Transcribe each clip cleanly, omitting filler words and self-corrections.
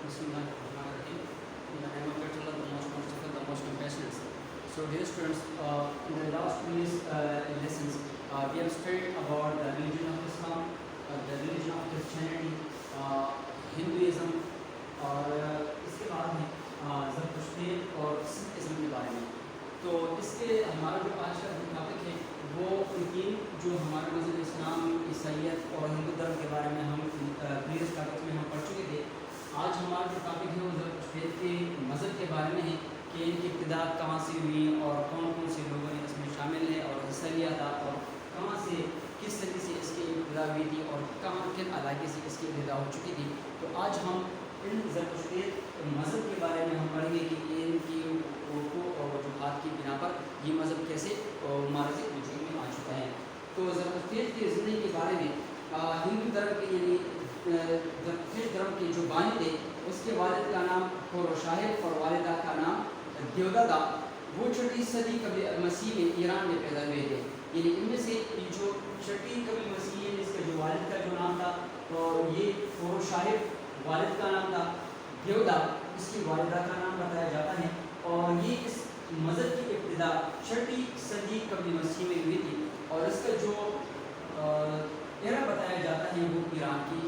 Bismillahirrahmanirrahim. In the name of Allah, the most merciful, the most compassionate. So, dear students, in the last previous lessons, we have studied about the religion of Islam, the religion of Christianity, Hinduism, اور اس کے بعد میں زرتشتی اور Sikhism کے بارے میں. تو اس کے ہمارا جو آج کا ٹاپک ہے وہ یقین جو ہمارے مذہب اسلام، عیسائیت اور ہندو دھرم کے بارے میں ہم پریویس ٹاپک میں ہم پڑھ چکے تھے. آج ہمارا جو ٹاپک ہے وہ زرتشتی کے مذہب کے بارے میں ہے کہ ان کی ابتدا کہاں سے ہوئی اور کون کون سے لوگوں نے اس میں شامل ہے اور حصہ لیا تھا اور کہاں سے کس طریقے سے اس کی ابتدا ہوئی تھی اور کہاں کن علاقے سے اس کی ابتدا ہو چکی تھی. تو آج ہم ان زرتشتی مذہب کے بارے میں ہم پڑھیں گے کہ ان کی اور وجوہات کی بنا پر یہ مذہب کیسے معرض وجود میں آ چکا ہے. تو زرتشتی کی زندگی کے بارے میں ہندو دھرم کے یعنی زرتشتی دھرم کے جو بانی تھے اس کے والد کا نام ہوروشاہب اور والدہ کا نام دیودادا. وہ 6 صدی قبل مسیح میں ایران میں پیدا ہوئے تھے. یعنی ان میں سے جو 6 قبل مسیح ہے اس کا جو والد کا جو نام تھا تو یہ ہوروشاہب والد کا نام تھا، دیودا اس کی والدہ کا نام بتایا جاتا ہے. اور یہ اس مذہب کی ابتدا 6 صدی قبل مسیح میں ہوئی تھی اور اس کا جو ایرا بتایا جاتا ہے وہ ایران کی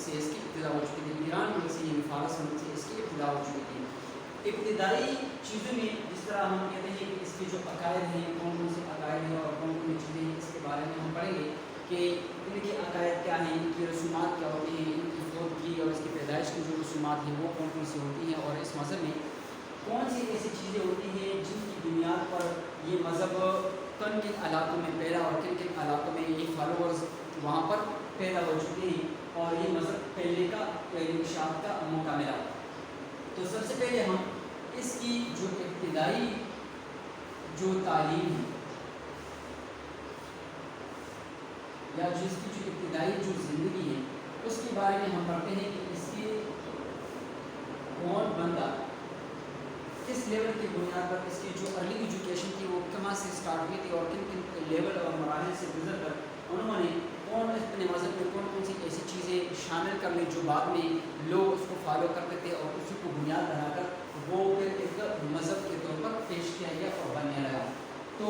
سے اس کی ابتدا ہو چکی تھی. ایران ملک سے یعنی فارس ملک سے اس کی ابتدا ہو چکی تھی. ابتدائی چیزوں میں جس طرح ہم کہتے ہیں کہ اس کے جو عقائد ہیں کون کون سے عقائد ہیں اور کون کون سی چیزیں ہیں اس کے بارے میں ہم پڑھیں گے کہ ان کے عقائد کیا ہیں، ان کی رسومات کیا ہوتی ہیں، ان کی فوت کی اور اس کی پیدائش کی جو رسومات ہیں وہ کون کون سی ہوتی ہیں اور اس مذہب میں کون سی ایسی چیزیں ہوتی ہیں جن کی بنیاد پر یہ مذہب کن کن علاقوں میں پیدا اور کن کن علاقوں میں یہ فالوورز وہاں پر پیدا ہو چکے ہیں اور یہ مذہب پہلے کا انکشاف کا موقع ملا. تو سب سے پہلے ہم اس کی جو ابتدائی جو تعلیم ہے یا جس کی جو ابتدائی جو زندگی ہے اس کے بارے میں ہم پڑھتے ہیں کہ اس کے کون بندہ کس لیول کی بنیاد پر اس کی جو ارلی ایجوکیشن تھی وہ کہاں سے اسٹارٹ ہوئی تھی اور کن کن لیول اور مراحل سے گزر کر انہوں نے کون اپنے مذہب میں کون کون سی ایسی چیزیں شامل کر لی جو بعد میں لوگ اس کو فالو کرتے تھے اور اسی کو بنیاد بنا کر وہ پھر ایک مذہب کے طور پر پیش کیا گیا اور بننے لگا. تو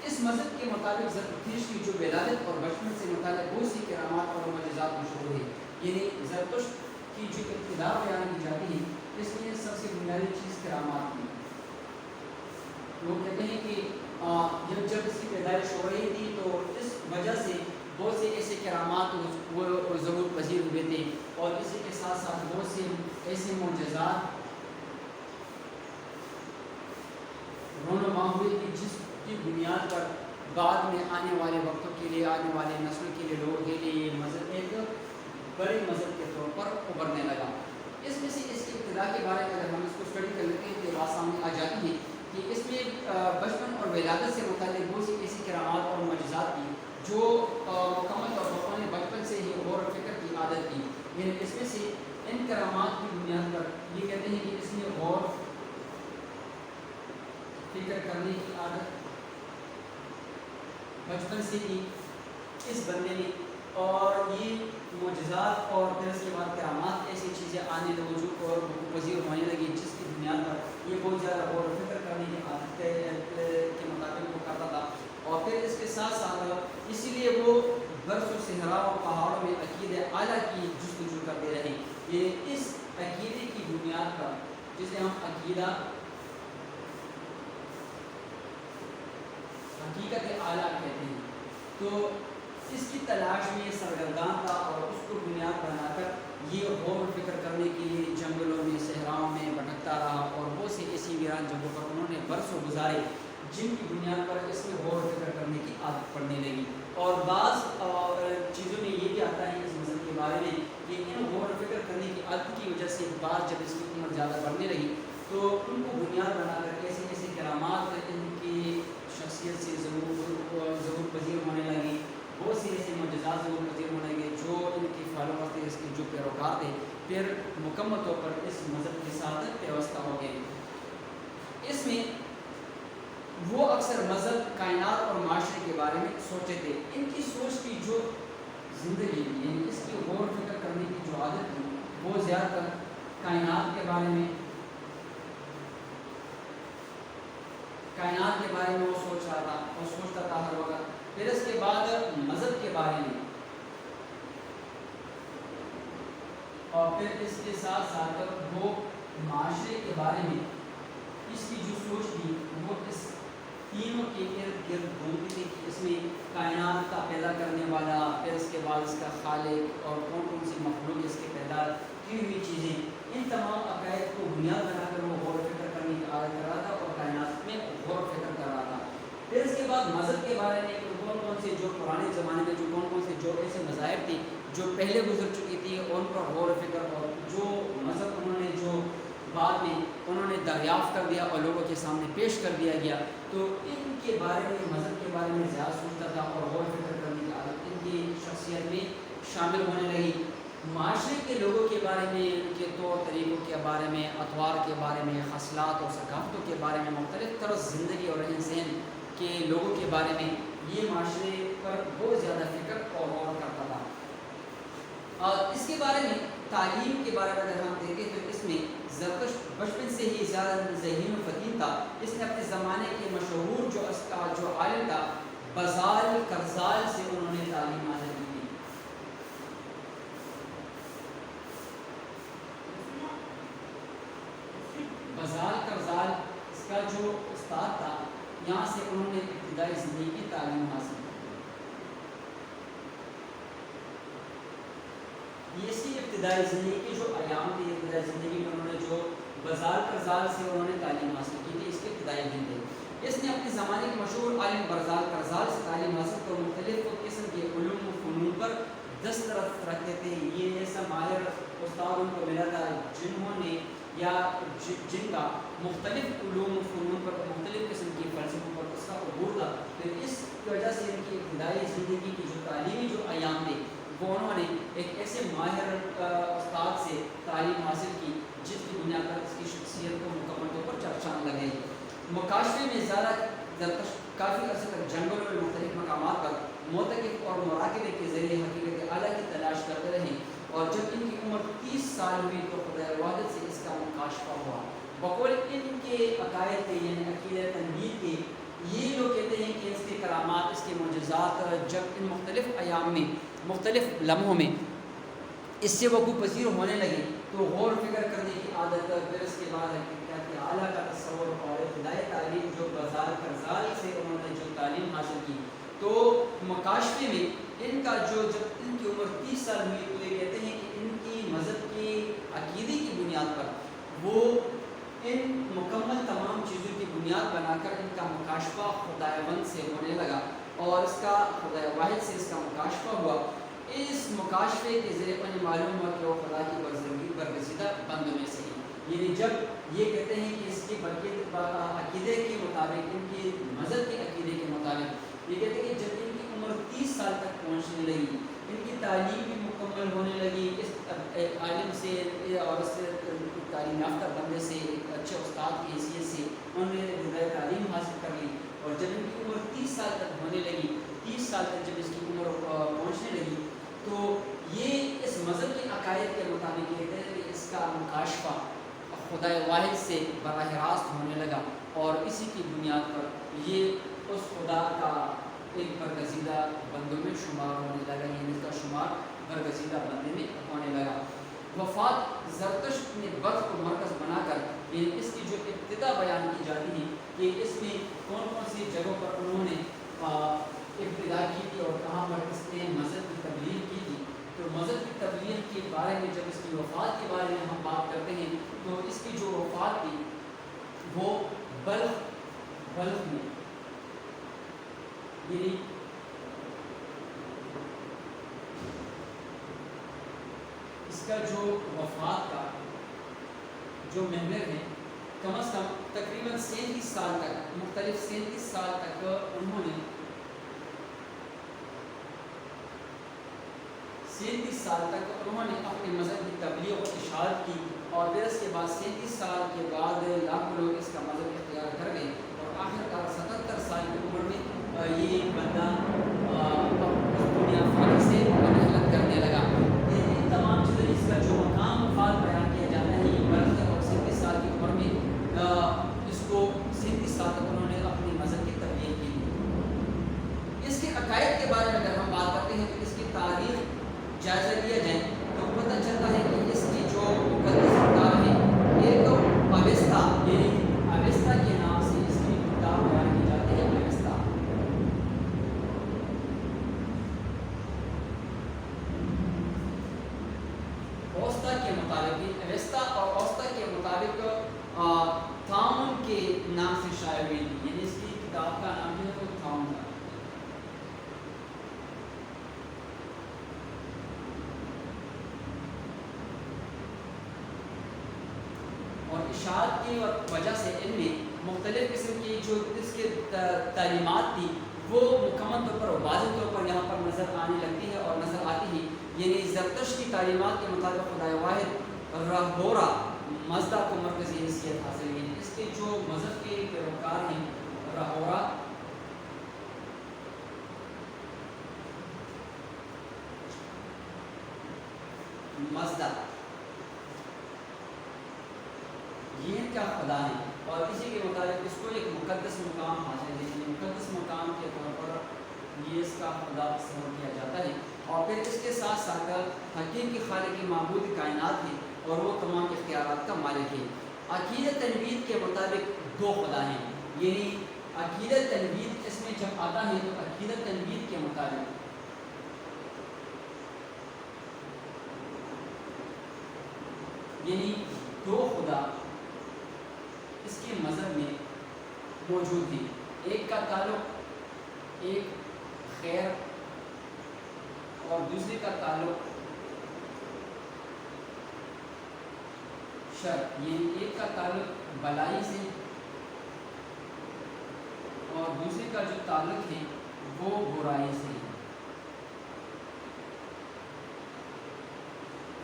اس مذہب کے مطابق زرتشتی کی جو ولادت اور بچپن سے متعلق بہت سی کرامات اور معجزات مشہور ہیں. یعنی زرتشت کی جو ابتدا بیان کی جاتی ہے اس میں سب سے بنیادی چیز کرامات کی. لوگ کہتے ہیں کہ جب اس کی پیدائش ہو رہی تھی تو اس وجہ سے بہت سے ایسے کرامات وہ ضرور پذیر ہوئے تھے اور اسی کے ساتھ ساتھ بہت سے ایسے معجزات رونما ہوئے کہ جس کی بنیاد پر بعد میں آنے والے وقتوں کے لیے آنے والے نسلوں کے لیے لوگوں کے لیے یہ مذہب ایک بڑے مذہب کے طور پر ابھرنے لگا. اس میں سے اس کی ابتدا کے بارے میں اگر ہم اس کو اسٹڈی کر لیتے ہیں تو بات سامنے آ جاتی ہے کہ اس میں بچپن اور ولادت سے متعلق بہت سی ایسی کرامات اور معجزات تھی جو مکمل طور پر انہیں بچپن سے ہی غور و فکر کی عادت تھی. یعنی اس میں سے ان کرامات کی بنیاد پر یہ کہتے ہیں کہ اس میں غور فکر کرنے کی عادت بچپن سے ہی اس بندے نے اور یہ معجزات اور پھر اس کے بعد کرامات ایسی چیزیں آنے لگوں جو اور پذیر ہونے لگی جس کی بنیاد پر یہ بہت زیادہ غور و فکر کرنے کی عادت کے مطابق وہ کرتا تھا. اور پھر اس کے ساتھ ساتھ اسی لیے وہ برس و صحرا اور پہاڑوں میں عقیدہ اعلیٰ کی جستجو کرتے رہے. یہ اس عقیدے کی بنیاد پر جسے ہم عقیدہ حقیقت اعلیٰ کہتے ہیں تو اس کی تلاش میں یہ سرگردان تھا اور اس کو بنیاد بنا کر یہ غور و فکر کرنے کے لیے جنگلوں میں صحراؤں میں بھٹکتا رہا اور بہت سی ایسی ویران جگہوں پر انہوں نے برسوں گزارے جن کی بنیاد پر اس میں غور و فکر کرنے کی عادت پڑنے لگی. اور بعض چیزوں میں یہ بھی آتا ہے اس مذہب کے بارے میں کہ ان غور و فکر کرنے کی عادت کی وجہ سے بعض جب اس کی عمر زیادہ بڑھنے لگی تو ان کو بنیاد بنا کر ایسے ایسے کرامات ان کی شخصیت سے ضرور پذیر ہونے لگی. بہت سی ایسے معجزات ضرور پذیر ہونے لگے جو ان کی فالوور تھے اس کے جو پیروکار تھے پھر مکمل طور پر اس مذہب کے ساتھ پیوستہ ہو گئے. اس میں وہ اکثر مذہب کائنات اور معاشرے کے بارے میں سوچے تھے. ان کی سوچ کی جو زندگی یعنی اس کی غور و فکر کرنے کی جو عادت تھی وہ زیادہ تر کائنات کے بارے میں، کائنات کے بارے میں وہ سوچ رہا تھا، وہ سوچتا تھا ہر وقت. پھر اس کے بعد مذہب کے بارے میں، اور پھر اس کے ساتھ ساتھ وہ معاشرے کے بارے میں اس کی جو سوچ تھی وہ اس تینوں کے ارد گرد گھومتی تھی کہ اس میں کائنات کا پیدا کرنے والا، پھر اس کے بعد اس کا خالق، اور کون کون سی مخلوق اس کے پیدا کی ہوئی چیزیں، ان تمام عقائد کو بنیاد بنا کر وہ غور و فکر کرنے کی عادت کر رہا تھا اور کائنات میں غور و فکر کر رہا تھا. پھر اس کے بعد مذہب کے بارے میں کون کون سے جو پرانے زمانے میں جو کون کون سے جو ایسے مذاہب تھے جو پہلے گزر چکی تھی ان پر غور و فکر، اور جو مذہب انہوں نے جو بعد میں انہوں نے دریافت کر دیا اور لوگوں کے سامنے پیش کر دیا گیا، تو ان کے بارے میں، مذہب کے بارے میں زیادہ سوچتا تھا اور غور و فکر کرنے کی عادت ان کی شخصیت میں شامل ہونے لگی. معاشرے کے لوگوں کے بارے میں، ان کے طور طریقوں کے بارے میں، اطوار کے بارے میں، خصلات اور ثقافتوں کے بارے میں، مختلف طرز زندگی اور رہن سہن کے لوگوں کے بارے میں یہ معاشرے پر بہت زیادہ فکر اور غور کرتا تھا. اور اس کے بارے میں تعلیم کے بارے میں اگر ہم دیکھیں تو اس میں زرتشت بچپن سے ہی زیادہ ذہین و فطین تھا. اس نے اپنے زمانے کے مشہور جو عالم تھا بزال کرزال سے انہوں نے تعلیم حاصل کی تھی. بزال کرزال اس کا جو استاد تھا، یہاں سے انہوں نے ابتدائی زندگی کی تعلیم حاصل کی. یہ اس کی ابتدائی زندگی کے جو ایام تھے، ابتدائی زندگی میں انہوں نے جو بزال کرزال سے انہوں نے تعلیم حاصل کی تھی، اس کے ابتدائی دن تھے. اس نے اپنے زمانے کے مشہور عالم بزال کرزال سے تعلیم حاصل کر مختلف قسم کے علوم و فنون پر دسترس رکھتے تھے. یہ ایسا ماہر استاد ان کو ملا تھا جنہوں نے یا جن کا مختلف علوم و فنون پر، مختلف قسم کی فلسفوں پر اس کا عبور تھا. پھر اس وجہ سے ان کی ابتدائی زندگی کی جو تعلیمی جو ایام تھے وہ انہوں نے ایک ایسے ماہر استاد سے تعلیم حاصل کی جس کی بنیاد پر اس کی شخصیت کو مکمل طور پر چرچان لگے. مکاشفے میں زیادہ کافی عرصے تک جنگلوں میں مختلف مقامات پر معتکف اور مراقبے کے ذریعے حقیقت اعلیٰ کی تلاش کرتے رہے، اور جب ان کی عمر 30 سال ہوئی تو خدا واحد سے اس کا مکاشفہ ہوا. بقول ان کے عقائد کے یعنی عقیدہ تنبیہ کے یہ لوگ کہتے ہیں کہ اس کے کرامات، اس کے معجزات جب ان مختلف ایام میں، مختلف لمحوں میں اس سے وقوع پذیر ہونے لگے تو غور فکر کرنے کی عادت، پھر اس کے بعد حقیقت اعلیٰ کا تصور اور ابتدائی تعلیم جو بزال کرزال سے انہوں نے جو تعلیم حاصل کی، تو مکاشفے میں ان کا جو جب ان کی عمر 30 سال ہوئی تو یہ کہتے ہیں کہ ان کی مذہب کی عقیدے کی بنیاد پر وہ ان مکمل تمام چیزوں کی بنیاد بنا کر ان کا مکاشفہ خداوند سے ہونے لگا، اور اس کا خدا واحد سے اس کا مکاشفہ ہوا. اس مکاشفے کے ذریعے انہیں معلوم ہوا کہ وہ خدا کی برگزیدہ بندوں میں سے ہیں. یعنی جب یہ کہتے ہیں کہ اس کے عقیدے کے مطابق، ان کے مذہب کے عقیدے کے مطابق یہ کہتے ہیں کہ جب ان کی عمر 30 سال تک پہنچنے لگی، ان کی تعلیم بھی مکمل ہونے لگی، اس عالم سے اور اس تعلیم یافتہ بندے سے، ایک اچھے استاد کی حیثیت سے انہوں نے تعلیم حاصل کر لی، اور جب ان کی عمر 30 سال تک ہونے لگی، 30 سال تک جب اس کی عمر پہنچنے لگی تو یہ اس مذہب کے عقائد کے مطابق کہتے ہیں کہ اس کا مکاشفہ خدا واحد سے براہ راست ہونے لگا، اور اسی کی بنیاد پر یہ اس خدا کا ایک برگزیدہ بندوں میں شمار ہونے لگا، یعنی اس کا شمار برگزیدہ بندے میں ہونے لگا. وفات زرتشت نے برف کو مرکز بنا کر، یعنی اس کی جو ابتدا بیان کی جاتی ہے کہ اس میں کون کون سی جگہوں پر انہوں نے ابتدا کی تھی اور کہاں پر اس نے مذہب کی تبلیغ کی تھی. تو مذہب کی تبلیغ کے بارے میں جب اس کی وفات کے بارے میں ہم بات کرتے ہیں تو اس کی جو وفات تھی وہ بلخ میں، یعنی اس کا جو وفات کا جو محور ہے کم از کم تقریباً 37 سال تک، مختلف 37 سال تک انہوں نے 37 سال تک انہوں نے اپنے مذہب کی تبلیغ و اشاعت کی، اور پھر اس کے بعد 37 سال کے بعد لاکھوں لوگ اس کا مذہب اختیار کر گئے، اور آخرکار 77 سال کی عمر میں یہ بندہ دنیا فانی سے رحلت کرنے لگا. یہ تمام چیزیں اس کا جو مقام وفات بیان کیا جاتا ہے مطابق اویستا اور اوستا کے مطابق تعاون کے نام سے شائع ہوئی تھی، یعنی اس کی کتاب کا نام جو ہے وہ تعاون تھا۔ اور اشاعت کی وجہ سے ان میں مختلف قسم کی جو اس کے تعلیمات تھی وہ مکمل طور پر واضح طور پر یہاں پر نظر آنے لگتی ہے اور نظر آتی ہے۔ یعنی زرتشت کی تعلیمات کے مطابق خدائے واحد رہبورا مزدا کو مرکزی حیثیت حاصل ہے۔ اس کے جو مذہب کے پیروکار ہیں رہبورا مزدا یہ کیا خدا ہے، اور اسی کے مطابق اس کو ایک مقدس مقام حاصل ہے، یعنی مقدس مقام کے طور پر یہ اس کا خدا تصور کیا جاتا ہے۔ اور پھر اس کے ساتھ ساتھ حقیقی خالق معبود کائنات ہے اور وہ تمام اختیارات کا مالک ہے۔ عقیدہ تنوید کے مطابق دو خدا ہیں، یعنی عقیدہ تنوید اس میں جب آتا ہے تو عقیدہ تنوید کے مطابق یعنی دو خدا اس کے مذہب میں موجود ہیں۔ ایک کا تعلق ایک خیر اور دوسرے کا تعلق شر، یعنی ایک کا تعلق بلائی سے اور دوسرے کا جو تعلق ہے وہ برائی سے۔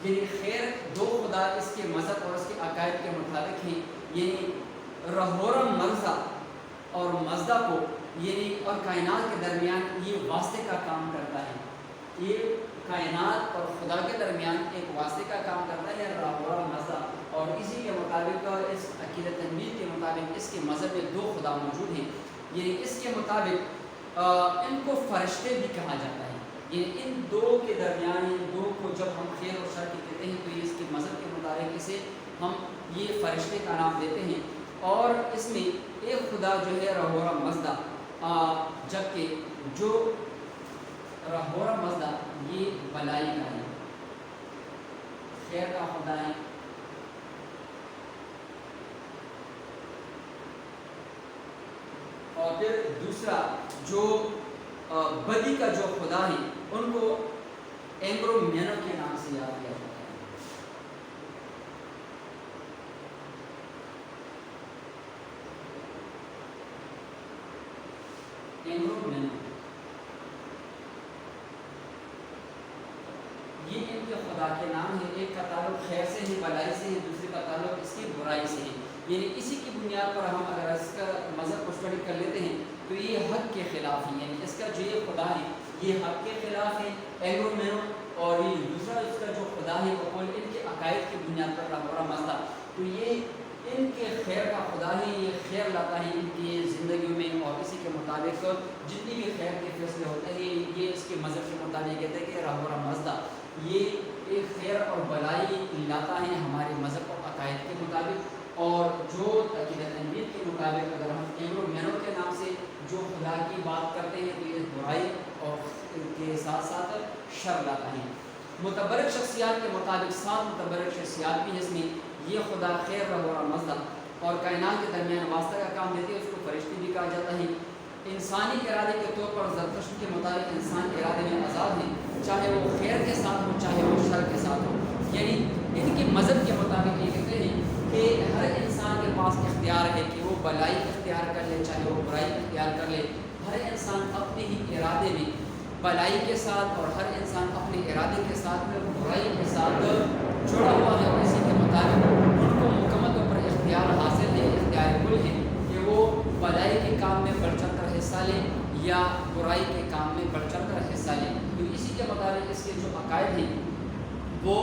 یعنی خیر دو خدا اس کے مذہب اور اس کے عقائد کے مطابق ہیں، یعنی رہورم مرزا اور مزدا کو یعنی اور کائنات کے درمیان یہ واسطے کا کام کرتا ہے، یہ کائنات اور خدا کے درمیان ایک واسطے کا کام کرتا ہے رہورم مزدا، اور اسی کے مطابق اس عقیدہ تنوید کے مطابق اس کے مذہب میں دو خدا موجود ہیں۔ یعنی اس کے مطابق ان کو فرشتے بھی کہا جاتا ہے، یعنی ان دو کے درمیان ان دو کو جب ہم خیر اور شر کے کہتے ہیں تو یہ اس کے مذہب کے مطابق اسے ہم یہ فرشتے کا نام دیتے ہیں۔ اور اس میں ایک خدا جو ہے رہورا مزدا، جبکہ جو رہورا مزدا یہ بلائی کا ہے، خیر کا خدا ہے۔ اور پھر دوسرا جو بدی کا جو خدا ہے ان کو اینگرو مینو کے نام سے یاد کیا جاتا ہے۔ اینگرو مینو یہ ان کے خدا کے نام ہے، ایک کا تعلق خیر سے ہے، بلائی سے ہے، دوسرے کا تعلق اس کی برائی سے ہے۔ یعنی اسی کی بنیاد پر ہم اگر اس کا مذہب کو اسٹڈی کر لیتے ہیں تو یہ حق کے خلاف ہے، یعنی اس کا جو یہ خدا ہے یہ حق کے خلاف ہے اینگرو مینو، اور یہ دوسرا اس کا جو خدا ہے وہ ان کے عقائد کی بنیاد پر رہورا مزدا، تو یہ ان کے خیر کا خدا ہے، یہ خیر لاتا ہے ان کی زندگیوں میں، اور اسی کے مطابق جتنی بھی خیر کے فیصلے ہوتے ہیں یہ اس کے مذہب کے مطابق کہتے ہیں کہ رہورا مزدا یہ ایک خیر اور بلائی لاتا ہے ہمارے مذہب اور عقائد کے مطابق۔ اور جو عقیدہ تنوید کے مطابق اگر ہم اینگرو مینو کے نام سے جو خدا کی بات کرتے ہیں تو یہ برائی اور کے ساتھ ساتھ شر لاتا ہے۔ متبرک شخصیات کے مطابق 7 متبرک شخصیات بھی اس میں یہ خدا خیر رہورا مزدا اور کائنات کے درمیان واسطہ کا کام دیتے ہیں، اس کو فرشتے بھی کہا جاتا ہے۔ انسانی ارادے کے طور پر زرتشت کے مطابق انسان ارادے میں آزاد ہیں، چاہے وہ خیر کے ساتھ ہو چاہے وہ شر کے ساتھ ہو۔ یعنی ان کے مذہب کے مطابق یہ کہتے ہیں کہ ہر انسان کے پاس اختیار ہے کہ وہ بلائی اختیار کر لے چاہے وہ برائی اختیار کر لے، ہر انسان اپنے ہی ارادے میں بلائی کے ساتھ اور ہر انسان اپنے ارادے کے ساتھ میں برائی کے ساتھ جڑا ہوا ہے، اور اسی کے مطابق ان کو مکمل طور پر اختیار حاصل ہے، اختیار کل ہے کہ وہ بلائی کے کام میں بڑھ چڑھ کر حصہ لیں یا برائی کے کام میں بڑھ چڑھ کر حصہ لیں۔ تو اسی کے مطابق اس کے جو عقائد ہیں وہ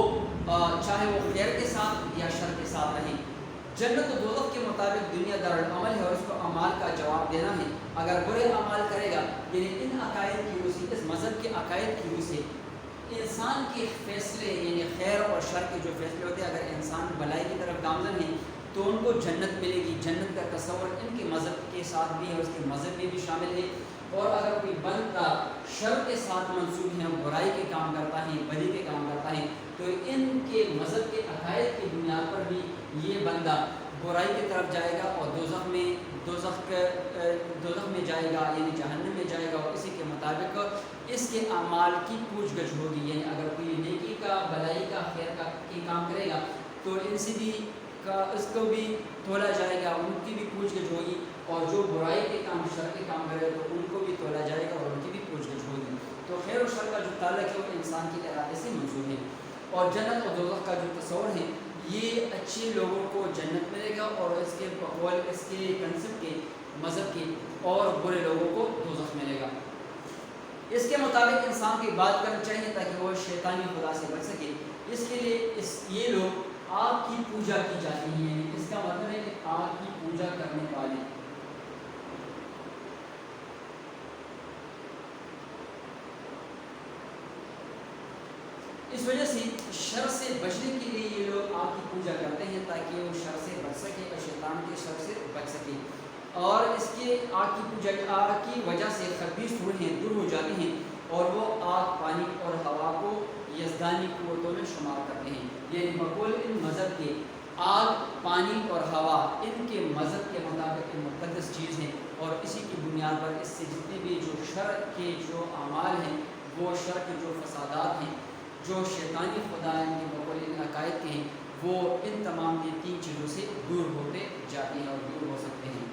چاہے وہ خیر کے ساتھ یا شر کے ساتھ رہیں۔ جنت و دوزخ کے مطابق دنیا دارالعمل ہے اور اس کو اعمال کا جواب دینا ہے۔ اگر برے اعمال کرے گا یعنی ان عقائد کی روح سے، اس مذہب کے عقائد کی روح سے انسان کے فیصلے یعنی خیر اور شر کے جو فیصلے ہوتے ہیں، اگر انسان بلائی کی طرف گامزن ہے تو ان کو جنت ملے گی۔ جنت کا تصور ان کے مذہب کے ساتھ بھی ہے، اس کے مذہب میں بھی شامل ہے۔ اور اگر کوئی بندہ شر کے ساتھ منسوب ہے، برائی کے کام کرتا ہے، بدی کے کام کرتا ہے، تو ان کے مذہب کے عقائد کی بنیاد پر بھی یہ بندہ برائی کی طرف جائے گا اور دوزخ میں جائے گا، یعنی جہنم میں جائے گا، اور اسی کے مطابق اس کے اعمال کی پوچھ گچھ ہوگی. یعنی اگر کوئی نیکی کا، بھلائی کا، خیر کا کام کرے گا تو ان سے بھی اس کو بھی تولا جائے گا، ان کی بھی پوچھ گچھ ہوگی، اور جو برائی کے کام، شر کے کام کرے گا تو ان کو بھی تولا جائے گا اور ان کی بھی پوچھ گچھ ہوگی. تو خیر و شر کا جو تعلق ہے وہ انسان کے ارادے سے منظور ہے. اور جنت اور دوزخ کا جو تصور ہے یہ اچھے لوگوں کو جنت ملے گا اور اس کے بقول اس کے کنسپٹ کے، مذہب کے، اور برے لوگوں کو دوزخ ملے گا. اس کے مطابق انسان کی بات کرنی چاہیے تاکہ وہ شیطانی خدا سے بچ سکے. اس کے لیے یہ لوگ آگ کی پوجا کی جاتی ہے، یعنی اس کا مطلب ہے کہ آگ کی پوجا کرنے والے. اس وجہ سے شر سے بچنے کے لیے یہ لوگ آگ کی پوجا کرتے ہیں تاکہ وہ شر سے بچ سکے اور شیطان کے شر سے بچ سکے. اور اس کے آگ کی پوجا، آگ کی وجہ سے خبیث روحیں دور ہو جاتی ہیں اور وہ آگ، پانی اور ہوا کو یزدانی قوتوں میں شمار کرتے ہیں. یعنی بقول ان مذہب کے آگ، پانی اور ہوا ان کے مذہب کے مطابق مقدس چیز ہیں، اور اسی کی بنیاد پر اس سے جتنے بھی جو شر کے جو اعمال ہیں، وہ شر کے جو فسادات ہیں، جو شیطانی خدا ان کے بقول ان عقائد کے ہیں، وہ ان تمام یہ تین چیزوں سے دور ہوتے جاتے ہیں اور دور ہو سکتے ہیں.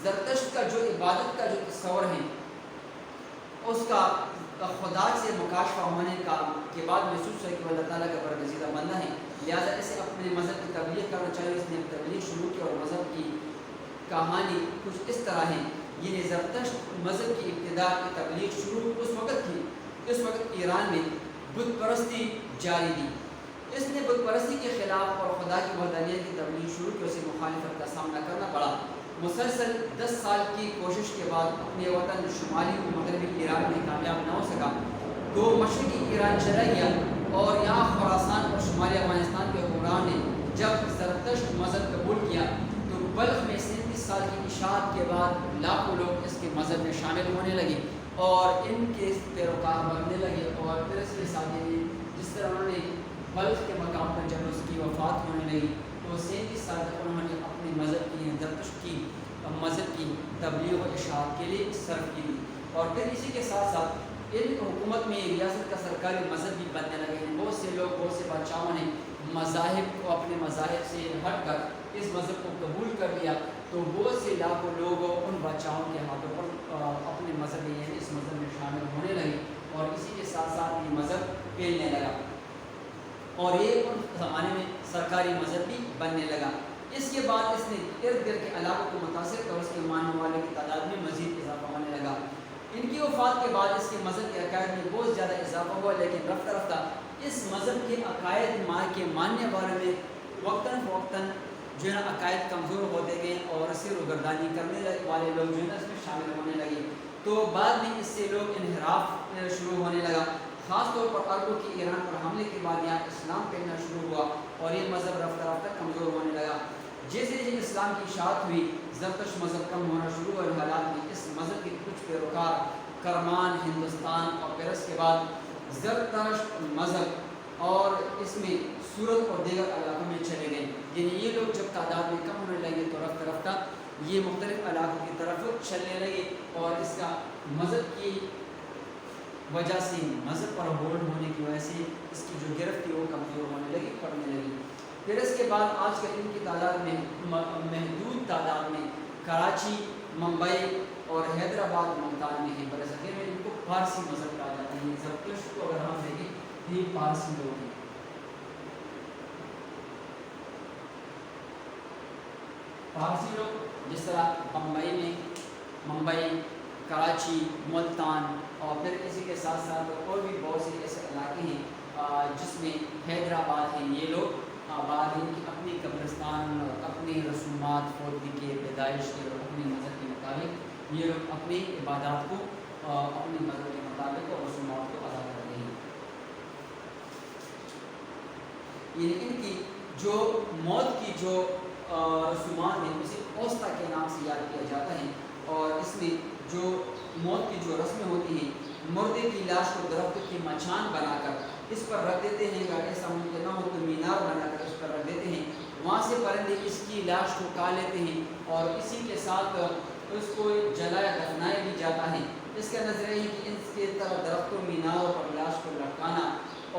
زرتشت کا جو عبادت کا جو تصور ہے اس کا خدا سے مکاشفہ ہونے کا کے بعد محسوس ہے کہ وہ اللہ تعالیٰ کا برگزیدہ بندہ ہے، لہٰذا اسے اپنے مذہب کی تبلیغ کرنا چاہیے. اس نے تبلیغ شروع کی اور مذہب کی کہانی کچھ اس طرح ہے. یہ زرتشت مذہب کی ابتدا کی تبلیغ شروع اس وقت کی، اس وقت ایران میں بت پرستی جاری تھی. اس نے بت پرستی کے خلاف اور خدا کی وحدانیت کی تبلیغ شروع کی. اسے مخالفت کا سامنا کرنا پڑا. مسلسل 10 سال کی کوشش کے بعد اپنے وطن شمالی و مغربی ایران میں کامیاب نہ ہو سکا تو مشرقی ایران چلا گیا، اور یہاں خراسان اور شمالی افغانستان کے حکمران نے جب زرتشت مذہب قبول کیا تو بلخ میں 37 سال کی اشاعت کے بعد لاکھوں لوگ اس کے مذہب میں شامل ہونے لگے اور ان کے پیروکار بننے لگے. اور پھر اس کے ساتھ جس طرح انہوں نے بلخ کے مقام پر جب اس کی وفات ہونے لگی تو 37 سال تک انہوں نے اپنے مذہب کی، زرتشت کی مذہب کی تبلیغ و اشاعت کے لیے صرف کی. اور پھر اسی کے ساتھ ساتھ ان حکومت میں ریاست کا سرکاری مذہب بھی بننے لگے ہیں. بہت سے لوگ، بہت سے بادشاہوں نے مذاہب کو اپنے مذاہب سے ہٹ کر اس مذہب کو قبول کر لیا، تو بہت سے لاکھوں لوگ ان بادشاہوں کے ہاتھوں پر اپنے مذہب میں، یعنی اس مذہب میں شامل ہونے لگے، اور اسی کے ساتھ ساتھ یہ مذہب پھیلنے لگا اور یہ ان زمانے میں سرکاری مذہب بھی بننے لگا. اس کے بعد اس نے ارد گرد کے علاقوں کو متاثر کر اس کے ماننے والوں کی تعداد میں مزید اضافہ ہونے لگا. ان کی وفات کے بعد اس کے مذہب کے عقائد میں بہت زیادہ اضافہ ہوا، لیکن رفتہ رفتہ اس مذہب کے عقائد کے ماننے والوں میں وقتاً فوقتاً جو ہے نا عقائد کمزور ہوتے گئے اور سیر و گردانی کرنے والے لوگ جو ہے نا اس میں شامل ہونے لگے. تو بعد میں اس سے لوگ انحراف شروع ہونے لگا. خاص طور پر عربوں کی ایران پر حملے کے بعد یہاں اسلام پھیلنا شروع ہوا اور یہ مذہب رفتہ رفتہ کمزور ہونے لگا. جیسے جیسے اسلام کی اشاعت ہوئی، زرتشت مذہب کم ہونا شروع اور حالات میں اس مذہب کے کچھ پیروکار کرمان، ہندوستان اور پھر اس کے بعد زرتشت مذہب اور اس میں سورت اور دیگر علاقوں میں چلے گئے. یعنی یہ لوگ جب تعداد میں کم ہونے لگے تو رفتہ رفتہ یہ مختلف علاقوں کی طرف چلنے لگے اور اس کا مذہب کی وجہ سے، مذہب پر ہولڈ ہونے کی وجہ سے اس کی جو گرفت تھی وہ کمزور ہونے لگی، پڑنے لگی. پھر اس کے بعد آج کل ان کی تعداد میں محدود تعداد میں کراچی، ممبئی اور حیدرآباد، ملتان میں ہے. برصغیر میں ان کو پارسی مذہب کہا جاتا ہے. زرتشت کو اگر ہم دیکھیں یہ پارسی لوگ ہیں. پارسی لوگ جس طرح ممبئی، کراچی، ملتان اور پھر اسی کے ساتھ ساتھ اور بھی بہت سے ایسے علاقے ہیں جس میں حیدرآباد ہیں. یہ لوگ آباد ان کی اپنی قبرستان، اپنی رسومات، فوتگی کے، پیدائش کے اور اپنے مذہب کے مطابق یہ لوگ اپنی عبادات کو اپنے مذہب کے مطابق اور رسومات کو ادا کرتے ہیں. یعنی ان کی جو موت کی جو رسومات ہیں اسے اوستا کے نام سے یاد کیا جاتا ہے، اور اس میں جو موت کی جو رسمیں ہوتی ہیں، مردے کی لاش کو درخت کی مچھان بنا کر اس پر رکھ دیتے ہیں، اگر ایسا ممکن نہ ہو تو مینار بنا کر اس پر رکھ دیتے ہیں، وہاں سے پرندے اس کی لاش کو کھا لیتے ہیں اور اسی کے ساتھ اس کو جلایا دفنایا بھی جاتا ہے۔ اس کا نظریہ ہے کہ اس کے طرح درختوں میناروں پر لاش کو لٹکانا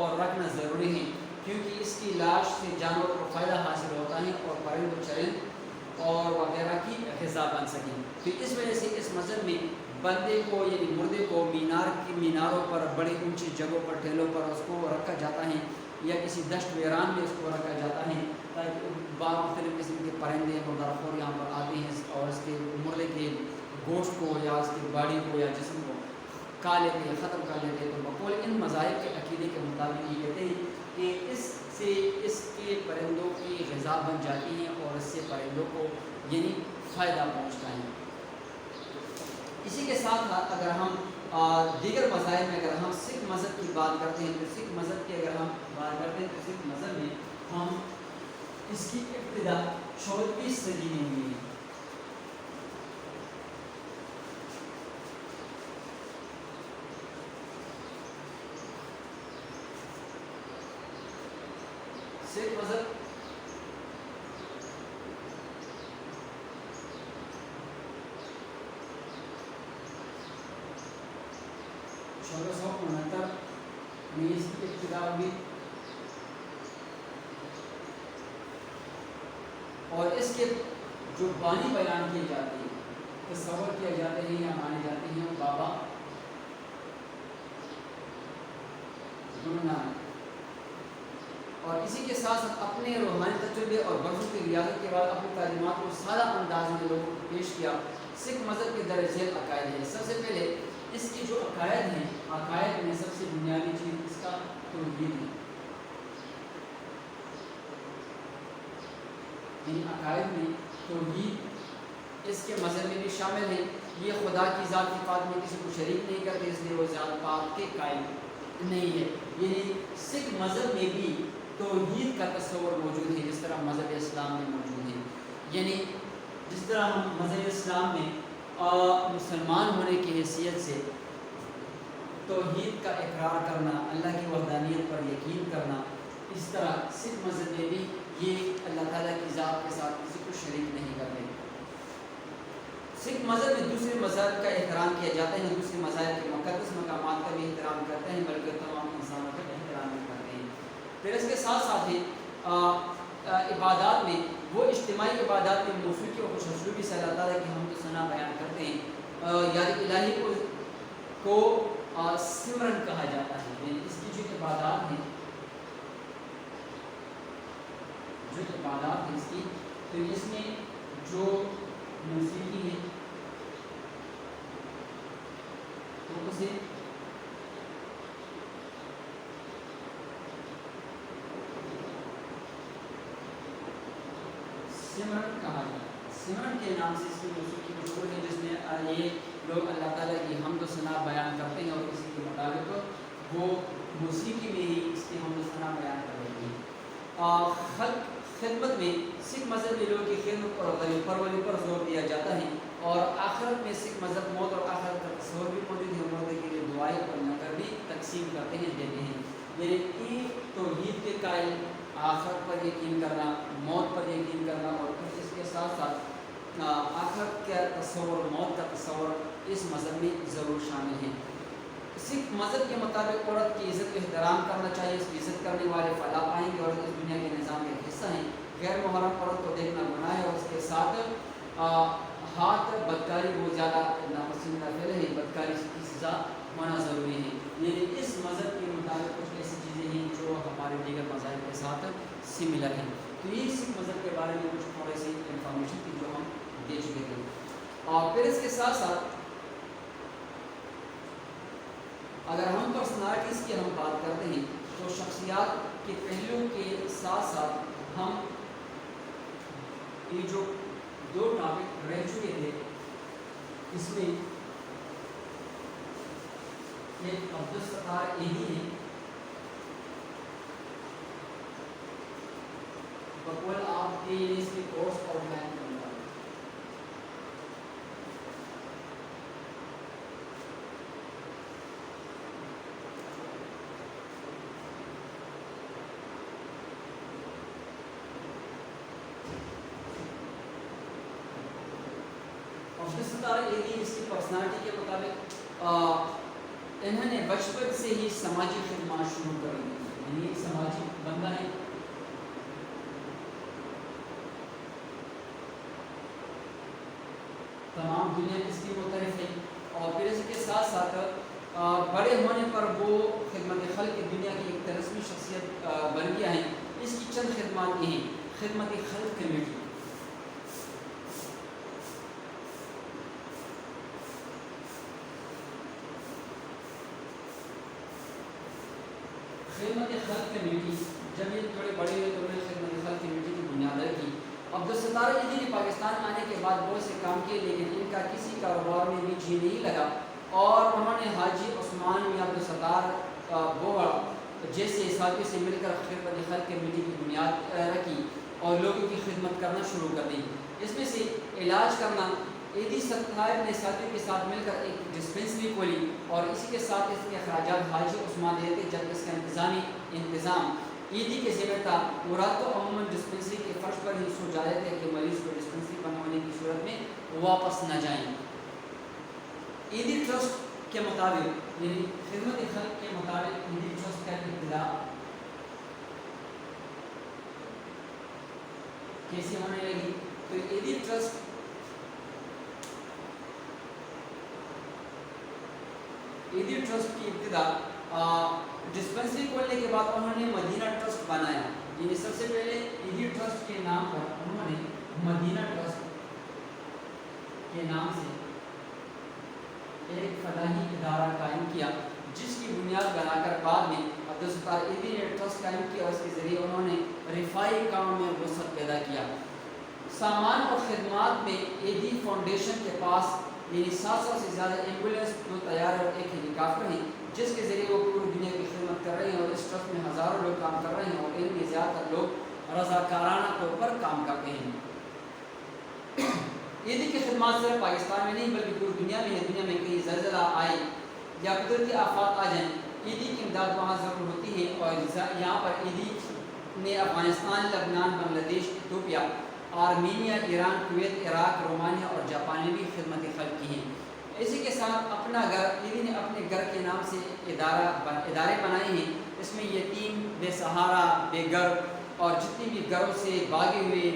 اور رکھنا ضروری ہے، کیونکہ اس کی لاش سے جانوروں کو فائدہ حاصل ہوتا ہے اور پرند و چرند اور وغیرہ کی غذا بن سکیں۔ تو اس وجہ سے اس مذہب میں بندے کو یعنی مردے کو میناروں پر، بڑی اونچی جگہوں پر، ٹھیلوں پر اس کو رکھا جاتا ہے یا کسی دشت ویران میں اس کو رکھا جاتا ہے، تاکہ مختلف قسم کے پرندے مردار خور یہاں پر آتے ہیں اور اس کے مردے کے گوشت کو یا اس کی باڈی کو یا جسم کو کھا لیتے ہیں، ختم کر لیتے ہیں۔ تو بقول ان مذاہب کے عقیدے کے مطابق یہ کہتے ہیں کہ اس سے اس کے پرندوں کی غذا بن جاتی ہیں اور اس سے پرندوں کو یعنی فائدہ پہنچتا ہے۔ اسی کے ساتھ ساتھ اگر ہم دیگر مذاہب میں اگر ہم سکھ مذہب کی بات کرتے ہیں تو سکھ مذہب کی اگر ہم بات کرتے ہیں تو سکھ مذہب میں ہم اس کی ابتدا 14ویں صدی میں ہوئی ہے۔ سکھ مذہب میں اس کی ابتدا ہوئی اور اس کے جو بانی بیان کیے جاتے ہیں، تصور کیا جاتے ہیں یا مانے جاتے ہیں، وہ بابا گرو نانک، اور اسی کے ساتھ ساتھ اپنے روحانی تجربے اور برسوں کی ریاضت کے بعد اپنی تعلیمات کو سادہ انداز میں لوگوں کو پیش کیا۔ سکھ مذہب کے درج ذیل عقائد ہیں۔ سب سے پہلے اس کی جو عقائد ہیں، عقائد میں سب سے بنیادی چیز اس کا توحید ہے، یعنی عقائد میں توحید اس کے مذہب میں بھی شامل ہے۔ یہ خدا کی ذات کی بات میں کسی کو شریک نہیں کرتے، اس لیے وہ ذات پاک کے قائل نہیں ہے۔ یعنی سکھ مذہب میں بھی توحید کا تصور موجود ہے، جس طرح مذہب اسلام میں موجود ہے۔ یعنی جس طرح ہم مذہب اسلام میں مسلمان ہونے کی حیثیت سے توحید کا اقرار کرنا، اللہ کی وحدانیت پر یقین کرنا، اس طرح سکھ مذہب میں بھی یہ اللہ تعالیٰ کی ذات کے ساتھ کسی کو شریک نہیں کرتے۔ سکھ مذہب میں دوسرے مذہب کا احترام کیا جاتا ہے، دوسرے مذاہب کے مقدس مقامات کا بھی احترام کرتے ہیں، بلکہ تمام انسانوں کا احترام بھی کرتے ہیں۔ پھر اس کے ساتھ ساتھ ہی عبادات میں وہ اجتماعی عبادات میں موسیقی اور خوش اسلوبی سے اللہ تعالیٰ کی حمد و ثنا بیان کرتے ہیں۔ یاد الہی کو سمرن کہا جاتا ہے، یعنی اس کی جو عبادات ہیں اس کی، تو اس میں جو موسیقی ہے تو اسے سمرن کہا جاتا ہے۔ سمرن کے نام سے اس کی موسیقی مشہور ہے، جس میں یہ لوگ اللہ تعالیٰ کی حمد و ثنا بیان کرتے ہیں اور اسی کے مطابق وہ موسیقی میں ہی اس کی حمد و ثنا بیان کر رہے ہیں۔ خدمت میں سکھ مذہب کے لوگوں کی خدمت اور پروری پر زور دیا جاتا ہے، اور آخرت میں سکھ مذہب موت اور آخرت کا تصور بھی موجود ہے، مردے کے لیے دعائیں اور نکر بھی تقسیم کرتے ہیں، دیتے ہیں۔ یعنی کہ توحید کے قائل، آخرت پر یقین کرنا، موت پر یقین کرنا، اور پھر اس کے ساتھ ساتھ آخرت کا تصور، موت کا تصور اس مذہب میں ضرور شامل ہے۔ سکھ مذہب کے مطابق عورت کی عزت و احترام کرنا چاہیے، اس کی عزت کرنے والے فلاح پائیں گے، اور اس دنیا کے نظام کا حصہ ہیں۔ غیر محرم عورت کو دیکھنا گناہ ہے، اور اس کے ساتھ ہاتھ بدکاری بہت زیادہ ناپسندیدہ فعل ہے، بدکاری کی سزا ہونا ضروری ہے۔ یعنی اس مذہب کے مطابق کچھ ایسی چیزیں ہیں جو ہمارے دیگر مذاہب کے ساتھ سملر ہیں۔ تو یہ سکھ مذہب کے بارے میں کچھ تھوڑے سی انفارمیشن تھی جو ہم دے چکے تھے۔ اور پھر اس کے ساتھ ساتھ اگر ہم پرسنالٹیز کی ہم بات کرتے ہیں تو شخصیات کے پہلوؤں کے ساتھ ساتھ ہم یہ جو دو ٹاپک رہ چکے تھے، اس میں ایک عبدالستار ایدھی ہے، بقول آپ کے اس کے کورس آؤٹ لائن کرنا عبدالستار ایدی اس کی پرسنالٹی کے مطابق انہوں نے بچپن سے ہی سماجی خدمات شروع کر دی، یعنی ایک سماجی بندہ ہے، تمام دنیا اس کی متعارف ہے، اور پھر اس کے ساتھ ساتھ بڑے ہونے پر وہ خدمت خلق کی دنیا کی ایک رسمی شخصیت بن گیا ہے۔ اس کی چند خدمات یہ ہیں: خدمت خلق کمیٹی، خدمت خلق کمیٹی جب یہ تھوڑے بڑے ہوئے تو انہوں نے خدمت خلق کمیٹی کی بنیاد رکھی۔ عبدالستار ایدی نے پاکستان آنے کے بعد بہت سے کام کیے، لیکن ان کا کسی کاروبار میں بھی جی نہیں لگا، اور انہوں نے حاجی عثمان میاں عبدالستار بوہڑ جیسے ساتھی سے مل کر خدمت خلق کمیٹی کی بنیاد رکھی اور لوگوں کی خدمت کرنا شروع کر دی۔ اس میں سے علاج کرنا، ایدی صاحب نے ساتھیوں کے ساتھ مل کر ایک ڈسپنسری کھولی، اور اسی کے ساتھ اس کے اخراجات حاجی عثمان دیتے، جب اس کا انتظام ایدی کے ذمہ تھا۔ وہ رات کو عموماً ڈسپنسری کے فرش پر ہی سو جاتے تھے کہ مریض کو ڈسپنسری بند ہونے کی صورت میں واپس نہ جائیں۔ ایدی ٹرسٹ کے مطابق، یعنی خدمت خلق کے مطابق، ایدی ٹرسٹ کا ابتدا کیسے ہونے لگی؟ تو ایدی ٹرسٹ کی ابتدا ڈسپنسری کھولنے کے بعد انہوں نے مدینہ ٹرسٹ بنایا، یعنی سب سے پہلے ایدی ٹرسٹ کے نام پر انہوں نے مدینہ ٹرسٹ کے نام سے ایک فلاحی ادارہ قائم کیا، جس کی بنیاد بنا کر بعد میں عبدالستار ایدی نے ٹرسٹ قائم کیا، اور اس کے ذریعے انہوں نے رفائی کام میں وسعت پیدا کیا۔ سامان اور خدمات میں ایدی فاؤنڈیشن کے پاس یعنی 700 سے زیادہ ایمبولینس، 2 طیارے اور 1 ہیلی کاپٹر ہیں، جس کے ذریعے وہ پوری دنیا کی خدمت کر رہے ہیں، اور اس ٹرسٹ میں ہزاروں لوگ کام کر رہے ہیں، اور ان میں زیادہ تر لوگ رضاکارانہ طور پر کام کرتے ہیں۔ ایدی کی خدمات صرف پاکستان میں نہیں بلکہ پوری دنیا میں ہے۔ دنیا میں کہیں زلزلہ آئے یا قدرتی آفات آ جائیں، ایدی کی امداد وہاں ضرور ہوتی ہے، اور یہاں پر ایدی نے افغانستان، لبنان، بنگلہ دیش، Ethiopia, Armenia, Iran, Kuwait, Iraq, Romania اور جاپان میں بھی خدمت خلق کی ہیں۔ اسی کے ساتھ اپنا گھر، ایدی نے اپنے گھر کے نام سے ادارے بنائے ہیں۔ اس میں یتیم، بے سہارا، بے گھر اور جتنی بھی گھروں سے بھاگے ہوئے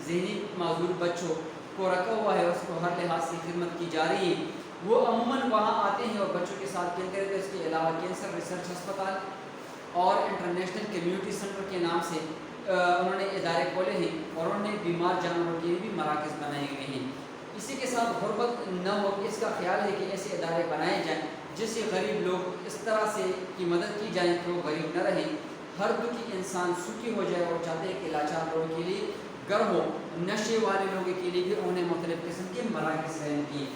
ذہنی معذور بچوں کو رکھا ہوا ہے، اس کو ہر لحاظ سے خدمت کی جا رہی ہے۔ وہ عموماً وہاں آتے ہیں اور بچوں کے ساتھ کھیلتے رہتے ہیں۔ اس کے علاوہ کینسر ریسرچ ہسپتال اور انٹرنیشنل کمیونٹی سینٹر کے نام سے انہوں نے ادارے کھولے ہیں، اور انہوں نے بیمار جانوروں کے لیے بھی مراکز بنائے ہوئے ہیں۔ اسی کے ساتھ غربت نہ ہو، اس کا خیال ہے کہ ایسے ادارے بنائے جائیں جس سے غریب لوگ اس طرح سے کی مدد کی جائے کہ وہ غریب نہ رہیں، ہر دکھی انسان سکھی ہو جائے، اور چاہتے ہیں کہ لاچار لوگوں کے لیے گھر ہو، نشے والے لوگوں کے لیے بھی انہیں مختلف قسم کے مراکز قائم کیے۔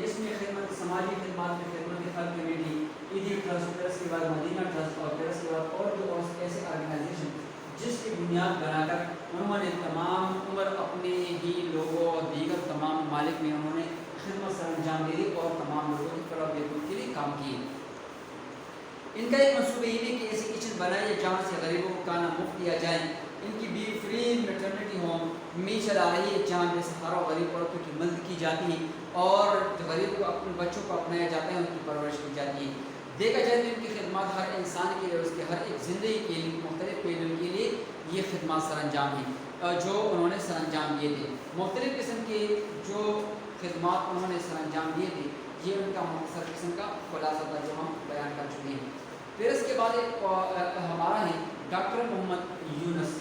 اس میں خدمت، سماجی خدمات میں خدمت خلق کمیٹی، ایدی ٹرسٹ، پھر اس کے بعد مدینہ ٹرسٹ، اور پھر اس کے بعد اور بھی ایسے آرگنائزیشن جس کی بنیاد بنا کر انہوں نے تمام عمر اپنے ہی لوگوں اور دیگر تمام ممالک میں انہوں نے خدمت سر انجام دی اور تمام لوگوں کی فلاح و بہبود کے لیے کام کیے۔ ان کا ایک منصوبہ یہ ہے کہ ایسے کچن بنائے جہاں سے غریبوں کو کھانا مفت دیا جائے۔ ان کی بھی فری میٹرنٹی ہوم میں چلا رہی ہے، جہاں بے سہارا غریب عورتوں کی مدد کی جاتی ہے، اور جو غریب کو اپنے بچوں کو اپنایا جاتا ہے، ان کی پرورش کی جاتی ہے۔ دیکھا جائے تو ان کی خدمات ہر انسان کے لیے، اس کے ہر ایک زندگی کے لیے، مختلف پہلوؤں کے لیے یہ خدمات سر انجام ہیں جو انہوں نے سر انجام دیے تھے۔ مختلف قسم کے جو خدمات انہوں نے سر انجام دیے تھے، یہ ان کا مختصر قسم کا خلاصہ تھا جو ہم بیان کر چکے ہیں۔ پھر اس کے بعد ایک ہمارا ہے ڈاکٹر محمد یونس۔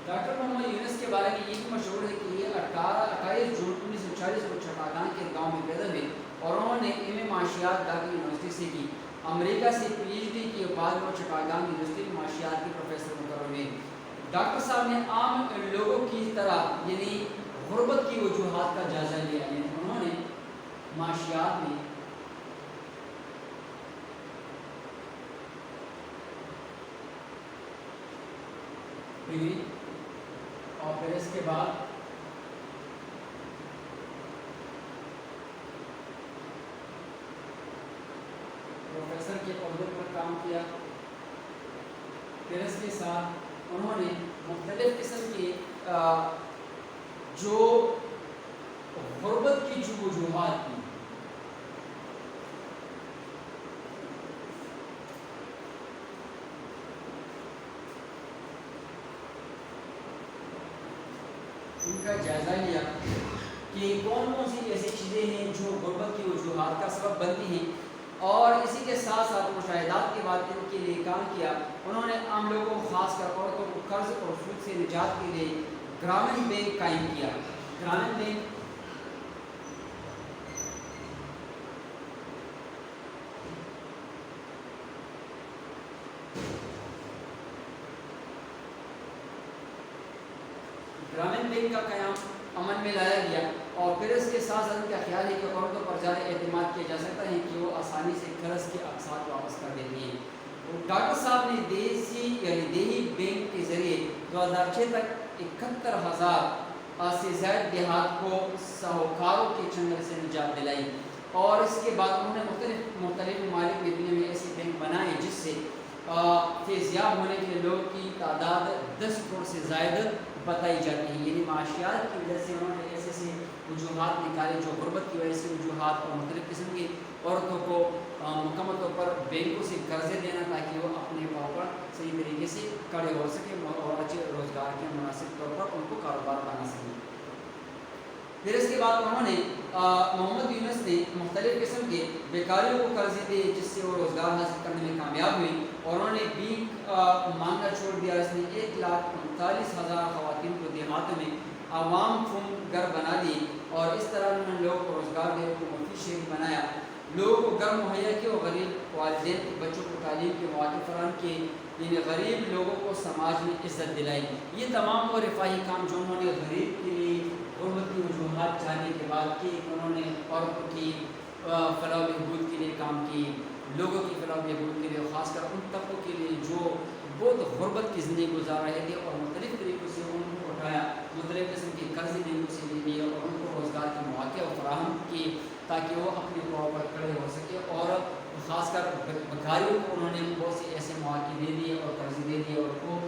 ڈاکٹر محمد یونس کے بارے میں یہ بھی مشہور ہے کہ یہ 28 جون 1940 کو چٹاگان کے گاؤں میں پیدا ہوئے، اور انہوں نے ایم اے معاشیات ڈھاکہ یونیورسٹی سے کی۔ امریکہ سے پی ایچ ڈی کے بعد وہ چٹاگان یونیورسٹی میں معاشیات کے پروفیسر مقرر ہوئے۔ ڈاکٹر صاحب نے عام لوگوں کی طرح یعنی غربت کی وجوہات کا جائزہ لیا، یعنی انہوں نے معاشیات میں ڈگری، اور پھر اس کے بعد کیا. پھر اس کے ساتھ انہوں نے مختلف قسم کے جو غربت کی جو وجوہات تھی ان کا جائزہ لیا کہ کون کون سی ایسی چیزیں ہیں جو غربت کی وجوہات کا سبب بنتی ہیں، اور اسی کے ساتھ ساتھ مشاہدات کے بعد ان کے لیے کام کیا. انہوں نے عام لوگوں کو خاص کر عورتوں کو قرض اور سود سے نجات کے لیے گرامین بینک قائم کیا. گرامین بینک کا قیام عمل میں لایا گیا، اور پھر اس کے ساتھ ساتھ ان کا خیال ہے کہ عورتوں پر زیادہ اعتماد کیا جا سکتا ہے کہ وہ آسانی سے قرض کے اقساط واپس کر دیتی ہیں. ڈاکٹر صاحب نے دیہی بینک کے ذریعے 2006 تک 71,000 سے زائد دیہات کو ساہوکاروں کے چنگل سے نجات دلائی، اور اس کے بعد انہوں نے مختلف ممالک میں دنیا میں ایسے بینک بنائے جس سے فیضیاب ہونے کے لوگوں کی تعداد 10 کروڑ سے زائد بتائی جاتی ہے. یعنی معاشیات کی وجہ سے انہوں نے ایسے وجوہات نکالے جو غربت کی وجہ سے وجوہات، اور مختلف قسم کی عورتوں کو مکمل طور پر بینکوں سے قرضے دینا تاکہ وہ اپنے پاؤں پر صحیح طریقے سے کھڑے ہو سکے اور اچھے روزگار کے مناسب طور پر ان کو کاروبار بنا سکیں. پھر اس کے بعد انہوں نے محمد یونس نے مختلف قسم کے بیکاریوں کو قرضے دیے جس سے وہ روزگار حاصل کرنے میں کامیاب ہوئی، اور انہوں نے بینک مانگنا چھوڑ دیا. اس نے 1,39,000 خواتین کو دیہاتوں میں عوام فون گھر بنا دی، اور اس طرح انہوں نے لوگوں کو روزگار دے کو مفید شہری بنایا، لوگوں کو گھر مہیا کیے اور غریب والدین کے بچوں کو تعلیم کے مواقع فراہم کیے، یعنی غریب لوگوں کو سماج میں عزت دلائی. یہ تمام وہ رفاہی کام جو انہوں نے غریب کے لیے غربت کی وجوہات جاننے کے بعد کی، انہوں نے عورتوں کی فلاح و بہبود کے لیے کام کی، لوگوں کی فلاح و بہبود کے لیے، خاص کر ان طبقوں کے لیے جو بہت غربت کی زندگی گزار رہے تھے، اور مختلف طریقوں سے ان کو اٹھایا، مختلف قسم کے قرض بینکوں سے لے لیے اور ان کو روزگار کے مواقع فراہم کیے تاکہ وہ اپنے پاؤں پر کھڑے ہو سکے. اور خاص کر بیکاریوں کو انہوں نے بہت سے ایسے مواقع دے دیے اور قرض دے دیے، اور ان کو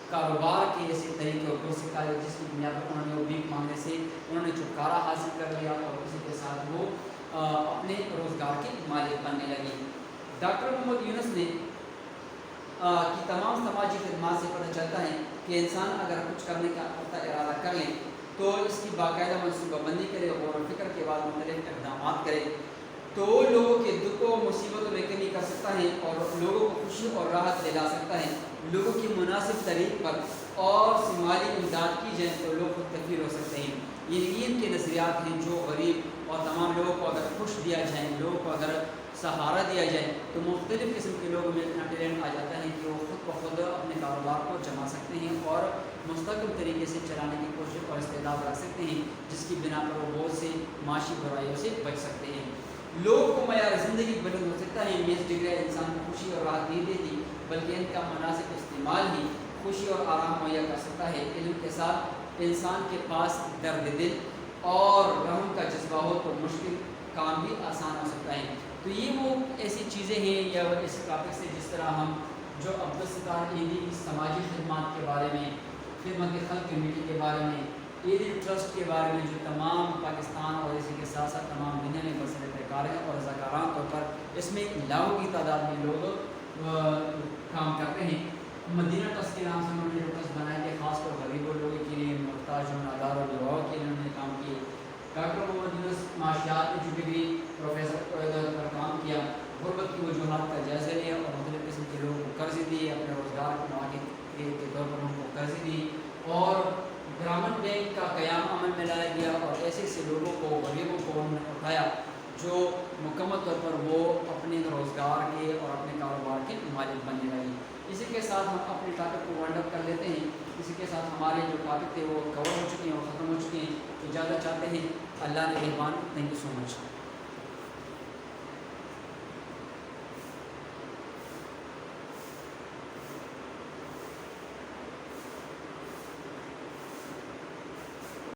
کاروبار کے ایسے طریقے کو سکھائے جس کی بنیاد پر انہوں نے وہ بھیک مانگنے سے انہوں نے چھٹکارا حاصل کر لیا، اور اسی کے ساتھ وہ اپنے روزگار کے مالک بننے لگے. ڈاکٹر محمد یونس نے کی تمام سماجی خدمات سے پتہ چلتا ہے کہ انسان اگر کچھ کرنے کا پختہ ارادہ کر لے تو اس کی باقاعدہ منصوبہ بندی کرے، غور و فکر کے بعد مختلف اقدامات کرے تو وہ لوگوں کے دکھ و مصیبتوں میں کمی کر سکتا ہے، اور لوگوں کو خوشی اور راحت دلا سکتا ہے. لوگوں کی مناسب طریق پر اور مالی امداد کی جائے تو لوگ خود کفیل ہو سکتے ہیں. یہ ان کے نظریات ہیں جو غریب اور تمام لوگوں کو اگر خوش دیا جائے، لوگوں کو اگر سہارا دیا جائے تو مختلف قسم کے لوگوں میں اتنا ٹیلنٹ آ جاتا ہے کہ وہ خود بخود اپنے کاروبار کو جما سکتے ہیں اور مستقل طریقے سے چلانے کی کوشش اور استعداد رکھ سکتے ہیں، جس کی بنا پر وہ بہت سے معاشی برائیوں سے بچ سکتے ہیں. لوگوں کو معیار زندگی بلند ہو سکتا ہے. یہ ڈگری انسان کو خوشی اور راحت نہیں دیتی بلکہ ان کا مناسب استعمال ہی خوشی اور آرام مہیا کر سکتا ہے. علم کے ساتھ انسان کے پاس درد دل اور رحم کا جذبہ ہو تو مشکل کام بھی آسان ہو سکتا ہے. تو یہ وہ ایسی چیزیں ہیں یا اس ٹاپک سے جس طرح ہم جو عبدالستار ایدی کی سماجی خدمات کے بارے میں، خدمت خلق کمیٹی کے بارے میں، ایدی ٹرسٹ کے بارے میں جو تمام پاکستان اور اسی کے ساتھ ساتھ تمام دنیا میں برسر پیکار ہیں اور رضاکاران طور پر اس میں لاکھوں کی تعداد میں لوگ کام کرتے ہیں. مدینہ ٹرسٹ کے نام سے انہوں نے ٹرسٹ بنائے تھے خاص طور غریبوں لوگوں کے لیے، محتاج و نادار اور بیواؤں کے لیے انہوں نے کام کیے. ڈاکٹر محمد یونس معاشیات میں جو ڈگری پروفیسر پر کام کیا، غربت کی وجوہات کا جائزہ لیا اور مختلف قسم کے لوگوں کو قرض دیے، اپنے روزگار کے مواقع کے طور پر ان کو قرض دی، اور گرامین بینک کا قیام عمل میں لایا گیا اور ایسے ایسے لوگوں کو، غریبوں کو انہوں نے اٹھایا جو مکمل طور پر وہ اپنے روزگار کے اور اپنے کاروبار کے مالک بننے لگے. اسی کے ساتھ ہم اپنے ٹاپک کو وائنڈ اپ کر لیتے ہیں. اسی کے ساتھ ہمارے جو ٹاپک تھے وہ کور ہو چکے ہیں اور ختم ہو چکے ہیں. اجازت چاہتے ہیں. اللہ نے مہربان. Thank you so much.